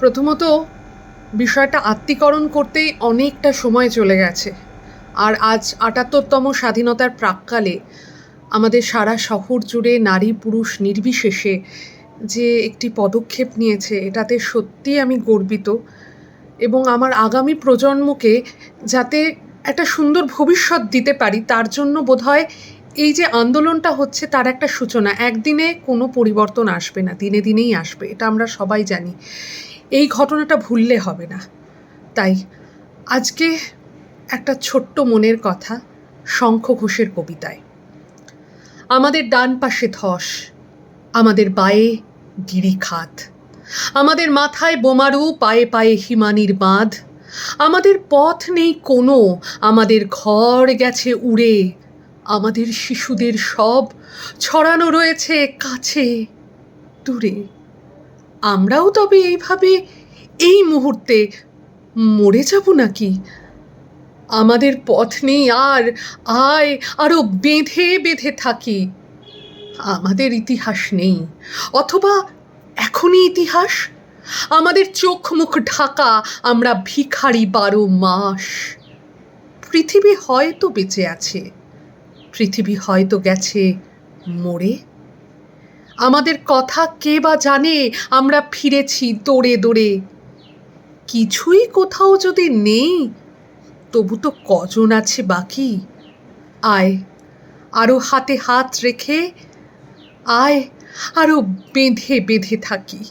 প্রথমত বিষয়টা আত্মীকরণ করতেই অনেকটা সময় চলে গেছে। আর আজ ৭৮তম স্বাধীনতার প্রাক্কালে আমাদের সারা শহর জুড়ে নারী পুরুষ নির্বিশেষে যে একটি পদক্ষেপ নিয়েছে, এটাতে সত্যিই আমি গর্বিত। এবং আমার আগামী প্রজন্মকে যাতে একটা সুন্দর ভবিষ্যৎ দিতে পারি, তার জন্য বোধহয় এই যে আন্দোলনটা হচ্ছে তার একটা সূচনা। একদিনে কোনো পরিবর্তন আসবে না, দিনে দিনেই আসবে, এটা আমরা সবাই জানি। এই ঘটনাটা ভুললে হবে না। তাই আজকে একটা ছোট্ট মনের কথা শঙ্খ ঘোষের কবিতায়। আমাদের ডান পাশে ধস, আমাদের বায়ে গিরিখাত, আমাদের মাথায় বোমারু, পায়ে পায়ে হিমানির বাঁধ, আমাদের পথ নেই কোনো, আমাদের ঘর গেছে উড়ে, আমাদের শিশুদের সব ছড়ানো রয়েছে কাছে দূরে। আমরাও তবে এইভাবে এই মুহূর্তে মরে যাব নাকি? আমাদের পথ নেই আর, আয় আরো বেঁধে বেঁধে থাকি। আমাদের ইতিহাস নেই, অথবা এখনই ইতিহাস আমাদের চোখ মুখ ঢাকা, আমরা ভিখারি 12 মাস। পৃথিবী হয়তো বেঁচে আছে, পৃথিবী হয়তো গেছে মরে। আমাদের কথা কে বা জানে, আমরা ফিরেছি দৌড়ে দৌড়ে। কিছুই কোথাও যদি নেই, তবু তো কজন আছে বাকি। আয় আরো হাতে হাত রেখে, আয় আরো বেঁধে বেঁধে থাকি।